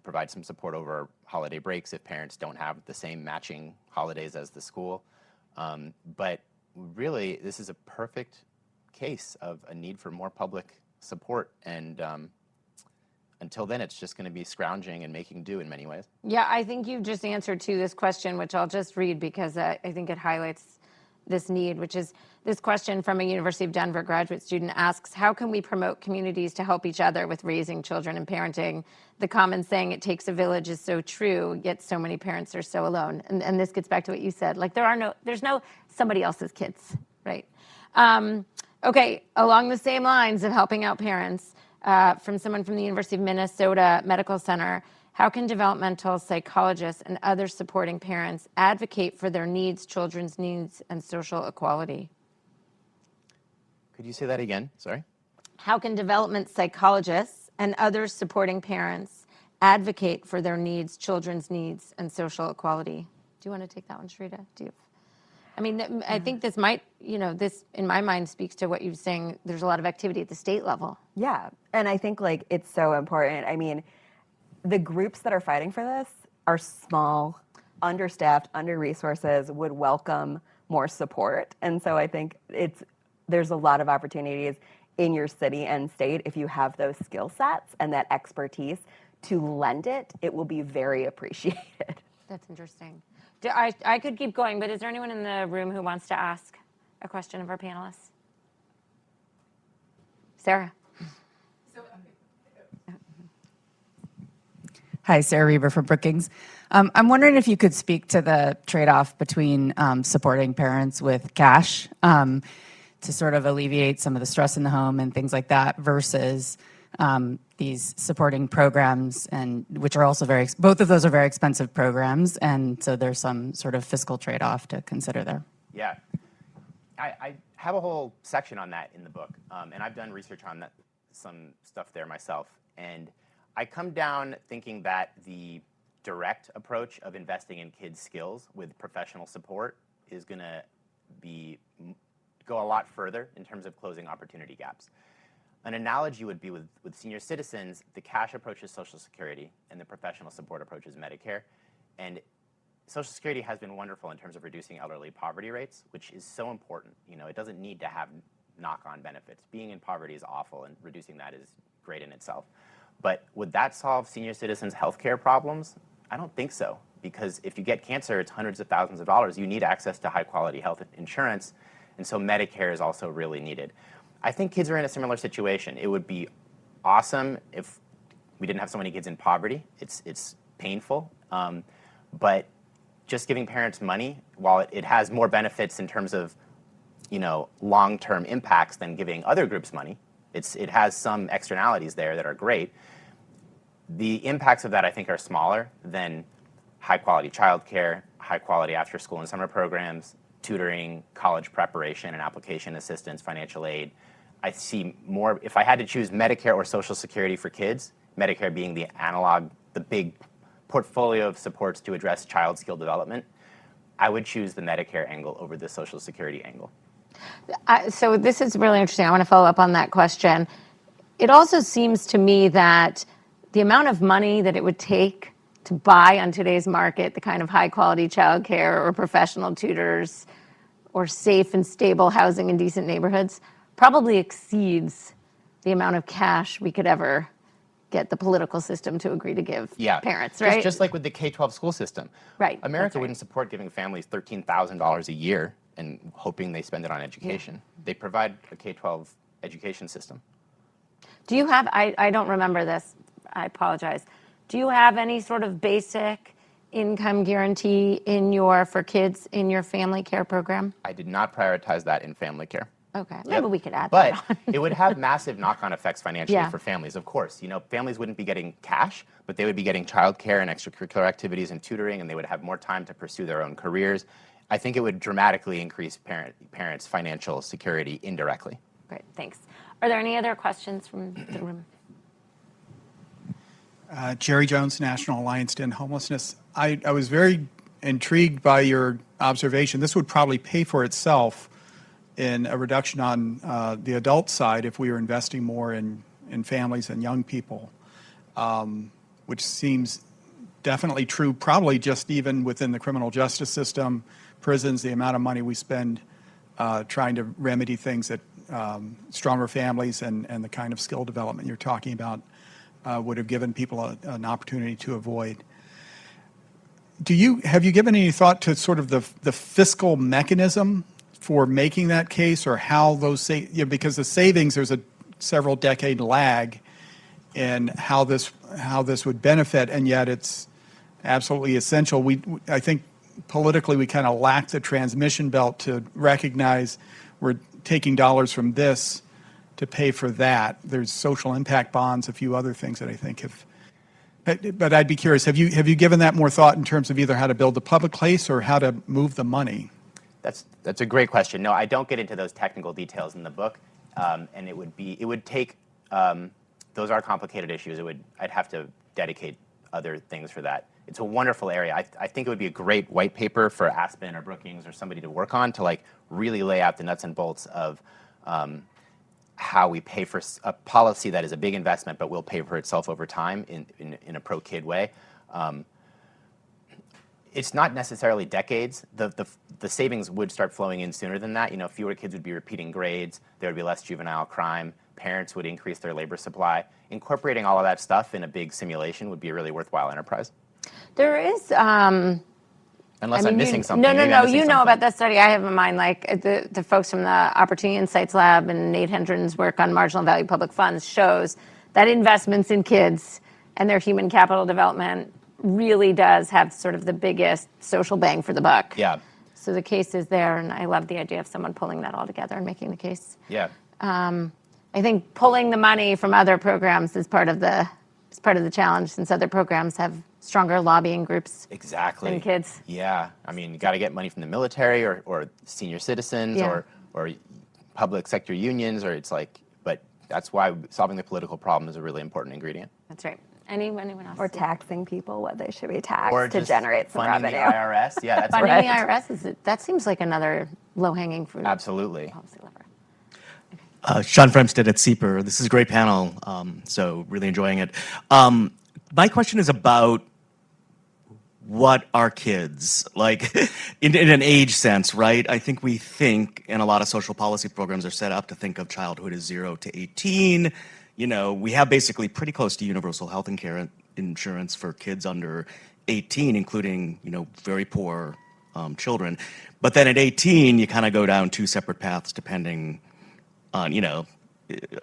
provide some support over holiday breaks if parents don't have the same matching holidays as the school. But really, this is a perfect case of a need for more public support, and until then, it's just going to be scrounging and making do in many ways. Yeah, I think you just answered to this question, which I'll just read because I think it highlights this need, which is this question from a University of Denver graduate student asks, how can we promote communities to help each other with raising children and parenting? The common saying, it takes a village, is so true, yet so many parents are so alone. And this gets back to what you said, like there's no somebody else's kids, right? Okay, along the same lines of helping out parents, from someone from the University of Minnesota Medical Center, how can developmental psychologists and other supporting parents advocate for their needs, children's needs, and social equality? Could you say that again? Sorry. How can development psychologists and other supporting parents advocate for their needs, children's needs, and social equality? Do you want to take that one, Sharita? Do you? I mean, I think this might, this in my mind speaks to what you're saying. There's a lot of activity at the state level. Yeah, and I think like it's so important. I mean, the groups that are fighting for this are small, understaffed, under resources, would welcome more support. And so I think there's a lot of opportunities in your city and state if you have those skill sets and that expertise to lend it. It will be very appreciated. That's interesting. I could keep going, but is there anyone in the room who wants to ask a question of our panelists? Sarah. Hi, Sarah Reber from Brookings. I'm wondering if you could speak to the trade-off between supporting parents with cash to sort of alleviate some of the stress in the home and things like that versus these supporting programs, and which are also both of those are very expensive programs, and so there's some sort of fiscal trade-off to consider there. Yeah, I have a whole section on that in the book, and I've done research on that, some stuff there myself, and I come down thinking that the direct approach of investing in kids' skills with professional support is going to go a lot further in terms of closing opportunity gaps. An analogy would be with senior citizens, the cash approach is Social Security, and the professional support approach is Medicare. And Social Security has been wonderful in terms of reducing elderly poverty rates, which is so important. It doesn't need to have knock-on benefits. Being in poverty is awful, and reducing that is great in itself. But would that solve senior citizens' healthcare problems? I don't think so, because if you get cancer, it's hundreds of thousands of dollars. You need access to high-quality health insurance, and so Medicare is also really needed. I think kids are in a similar situation. It would be awesome if we didn't have so many kids in poverty. It's painful, but just giving parents money, while it has more benefits in terms of long-term impacts than giving other groups money, it has some externalities there that are great. The impacts of that, I think, are smaller than high-quality childcare, high-quality after-school and summer programs, tutoring, college preparation and application assistance, financial aid. I see more, if I had to choose Medicare or Social Security for kids, Medicare being the analog, the big portfolio of supports to address child skill development, I would choose the Medicare angle over the Social Security angle. So this is really interesting. I want to follow up on that question. It also seems to me that the amount of money that it would take to buy on today's market the kind of high-quality childcare or professional tutors or safe and stable housing in decent neighborhoods probably exceeds the amount of cash we could ever get the political system to agree to give parents, right? Just like with the K-12 school system. Right. America wouldn't support giving families $13,000 a year and hoping they spend it on education. Yeah. They provide a K-12 education system. Do you have, I don't remember this, I apologize. Do you have any sort of basic income guarantee for kids in your family care program? I did not prioritize that in family care. Okay, maybe we could add that on. But it would have massive knock-on effects financially for families, of course. Families wouldn't be getting cash, but they would be getting childcare and extracurricular activities and tutoring, and they would have more time to pursue their own careers. I think it would dramatically increase parents' financial security indirectly. Great, thanks. Are there any other questions from the room? Jerry Jones, National Alliance to End Homelessness. I was very intrigued by your observation. This would probably pay for itself in a reduction on the adult side if we were investing more in families and young people, which seems definitely true, probably just even within the criminal justice system, prisons, the amount of money we spend trying to remedy things that stronger families and the kind of skill development you're talking about would have given people an opportunity to avoid. Have you given any thought to sort of the fiscal mechanism for making that case, or how those because the savings, there's a several decade lag in how this would benefit, and yet it's absolutely essential. I think politically we kind of lack the transmission belt to recognize we're taking dollars from this to pay for that. There's social impact bonds, a few other things that I think have. But I'd be curious, have you given that more thought in terms of either how to build the public place or how to move the money? That's a great question. No, I don't get into those technical details in the book, and it would take. Those are complicated issues. I'd have to dedicate other things for that. it's a wonderful area. I think it would be a great white paper for Aspen or Brookings or somebody to work on to like really lay out the nuts and bolts of how we pay for a policy that is a big investment but will pay for itself over time in a pro-kid way. It's not necessarily decades. The savings would start flowing in sooner than that. You know, fewer kids would be repeating grades. There would be less juvenile crime. Parents would increase their labor supply. Incorporating all of that stuff in a big simulation would be a really worthwhile enterprise. There is. Unless I'm missing something. No. Maybe I'm missing You know something. about that study. I have in mind, like the folks from the Opportunity Insights Lab and Nate Hendren's work on marginal value public funds shows that investments in kids and their human capital development really does have sort of the biggest social bang for the buck. Yeah. So the case is there, and I love the idea of someone pulling that all together and making the case. Yeah. I think pulling the money from other programs is part of the challenge, since other programs have stronger lobbying groups Exactly. than kids. Yeah. I mean, you got to get money from the military or senior citizens Yeah. or public sector unions, or it's like, but that's why solving the political problem is a really important ingredient. That's right. Anyone else? Or taxing people what they should be taxed Or to just generate some funding revenue. the IRS. Yeah, that's Funding right. the IRS, that seems like another low-hanging fruit. Absolutely. Policy lever. Sean Fremstead at CEPR. This is a great panel, so really enjoying it. My question is about what are kids, like in an age sense, right? I think we think, and a lot of social policy programs are set up to think of childhood as 0 to 18. You know, we have basically pretty close to universal health and care insurance for kids under 18, including, you know, very poor children. But then at 18, you kind of go down two separate paths depending on, you know,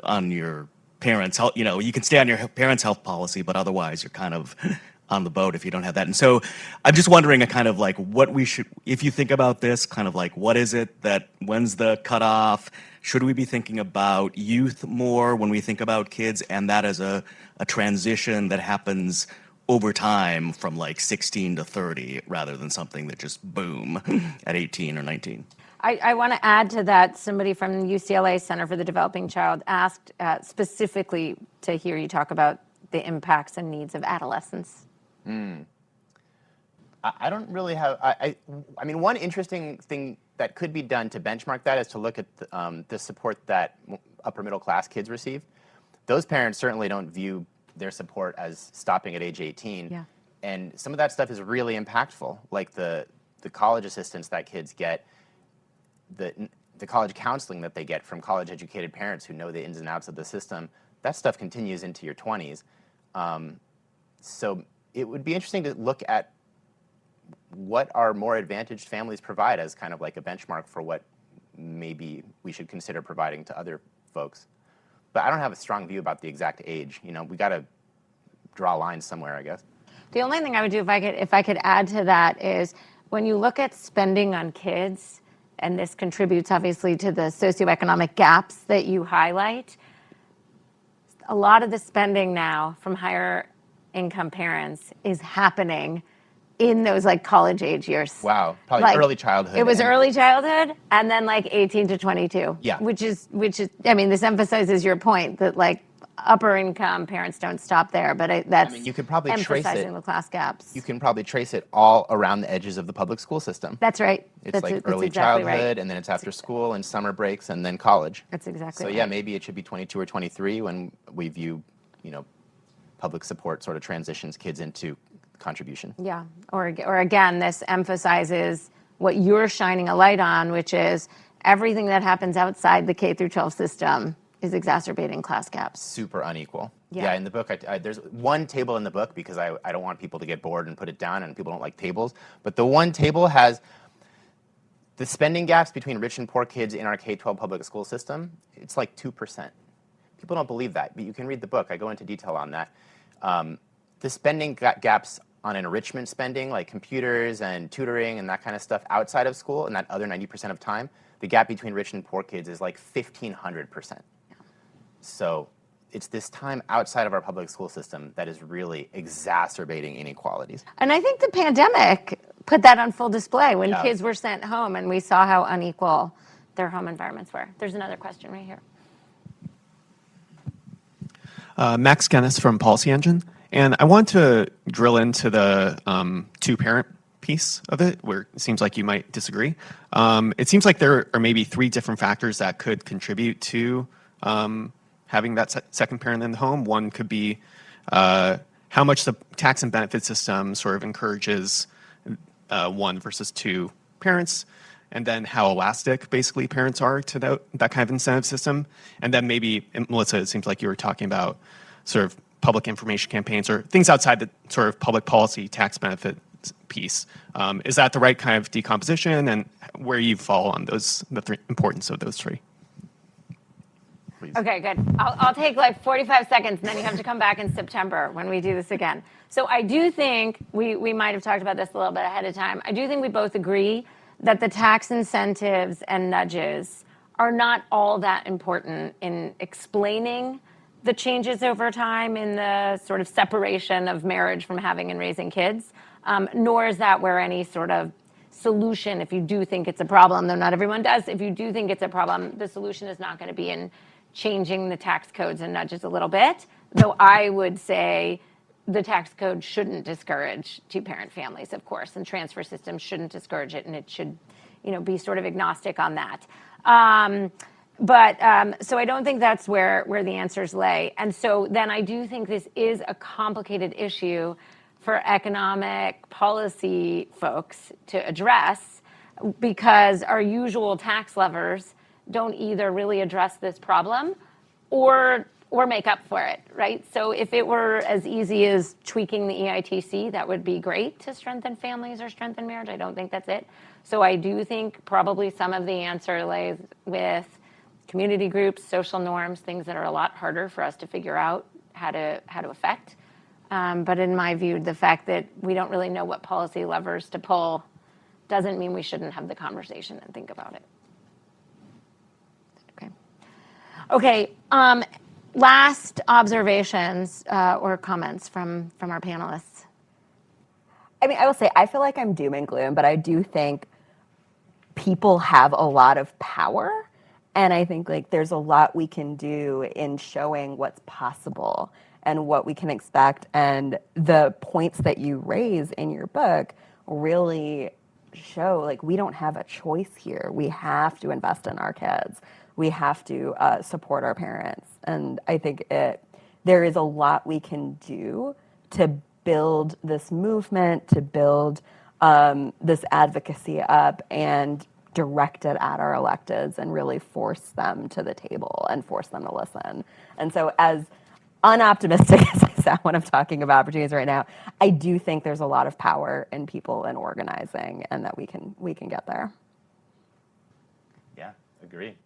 on your parents' health. You know, you can stay on your parents' health policy, but otherwise you're kind of on the boat if you don't have that. And so I'm just wondering a kind of like what we should, if you think about this, kind of like what is it that, when's the cutoff? Should we be thinking about youth more when we think about kids, and that as a transition that happens over time from like 16 to 30 rather than something that just boom at 18 or 19? I want to add to that, somebody from UCLA Center for the Developing Child asked specifically to hear you talk about the impacts and needs of adolescence. I don't really have, I mean, one interesting thing that could be done to benchmark that is to look at the support that upper middle class kids receive. Those parents certainly don't view their support as stopping at age 18. Yeah. And some of that stuff is really impactful, like the college assistance that kids get, the college counseling that they get from college educated parents who know the ins and outs of the system. That stuff continues into your 20s. So it would be interesting to look at what our more advantaged families provide as kind of like a benchmark for what maybe we should consider providing to other folks. But I don't have a strong view about the exact age. You know, we got to draw lines somewhere, I guess. The only thing I would do if I could add to that is when you look at spending on kids, and this contributes obviously to the socioeconomic gaps that you highlight, a lot of the spending now from higher income parents is happening in those like college age years. Wow, probably Like, early childhood. It was and- early childhood and then like 18 to 22. Yeah. Which is, I mean, this emphasizes your point that like upper income parents don't stop there, but that's you could probably trace emphasizing it. the class gaps. You can probably trace it all around the edges of the public school system. That's right. It's That's like that's early exactly childhood, right. and then it's after school and summer breaks, and then college. That's exactly So right. yeah, maybe it should be 22 or 23 when we view, you know, public support sort of transitions kids into contribution. Yeah, or again, this emphasizes what you're shining a light on, which is everything that happens outside the K through 12 system is exacerbating class gaps. Super unequal. Yeah. In the book, there's one table in the book because I don't want people to get bored and put it down, and people don't like tables. But the one table has the spending gaps between rich and poor kids in our K-12 public school system. It's like 2%. People don't believe that, but you can read the book. I go into detail on that. The spending gaps on enrichment spending, like computers and tutoring and that kind of stuff outside of school, and that other 90% of time, the gap between rich and poor kids is like 1,500%. So it's this time outside of our public school system that is really exacerbating inequalities. And I think the pandemic put that on full display when Yeah. kids were sent home and we saw how unequal their home environments were. There's another question right here. Max Guinness from Policy Engine. And I want to drill into the two-parent piece of it, where it seems like you might disagree. It seems like there are maybe 3 different factors that could contribute to having that second parent in the home. One could be how much the tax and benefit system sort of encourages 1 versus 2 parents, and then how elastic basically parents are to that kind of incentive system. And then maybe, and Melissa, it seems like you were talking about sort of public information campaigns or things outside the sort of public policy tax benefit piece. Is that the right kind of decomposition, and where you fall on those, the importance of those 3? Please. Okay, good. I'll take like 45 seconds, and then you have to come back in September when we do this again. So I do think, we might have talked about this a little bit ahead of time. I do think we both agree that the tax incentives and nudges are not all that important in explaining the changes over time in the sort of separation of marriage from having and raising kids, nor is that where any sort of solution, if you do think it's a problem, though not everyone does, if you do think it's a problem, the solution is not going to be in changing the tax codes and nudges a little bit, though I would say the tax code shouldn't discourage two-parent families, of course, and transfer systems shouldn't discourage it, and it should, be sort of agnostic on that. So I don't think that's where the answers lay. And so then I do think this is a complicated issue for economic policy folks to address, because our usual tax levers don't either really address this problem or make up for it, right? So if it were as easy as tweaking the EITC, that would be great to strengthen families or strengthen marriage. I don't think that's it. So I do think probably some of the answer lays with community groups, social norms, things that are a lot harder for us to figure out how to affect. But in my view, the fact that we don't really know what policy levers to pull doesn't mean we shouldn't have the conversation and think about it. Okay. Last observations or comments from our panelists. I mean, I will say, I feel like I'm doom and gloom, but I do think people have a lot of power. And I think like there's a lot we can do in showing what's possible and what we can expect. And the points that you raise in your book really show like we don't have a choice here. We have to invest in our kids. We have to support our parents. And I think there is a lot we can do to build this movement, to build this advocacy up and direct it at our electeds and really force them to the table and force them to listen. And so as unoptimistic as I sound when I'm talking about opportunities right now, I do think there's a lot of power in people and organizing, and that we can get there. Yeah, agree.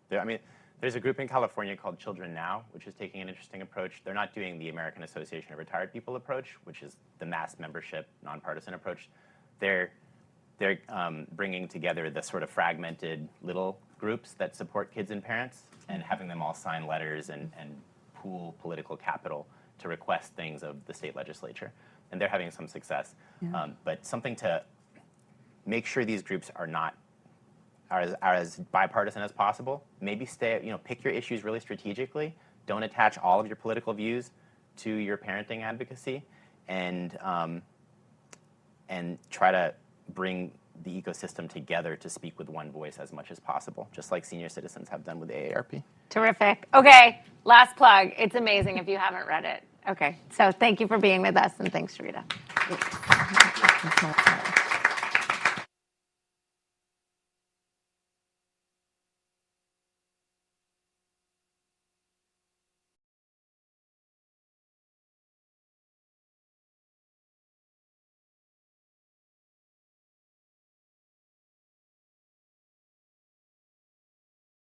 There's a group in California called Children Now, which is taking an interesting approach. They're not doing the American Association of Retired People approach, which is the mass membership, nonpartisan approach. They're bringing together the sort of fragmented little groups that support kids and parents and having them all sign letters and pool political capital to request things of the state legislature. And they're having some success. Yeah. But something to make sure these groups are as bipartisan as possible. Maybe pick your issues really strategically. Don't attach all of your political views to your parenting advocacy, and try to bring the ecosystem together to speak with one voice as much as possible, just like senior citizens have done with AARP. Terrific. Okay, last plug. It's amazing if you haven't read it. Okay, so thank you for being with us, and thanks, Sharita.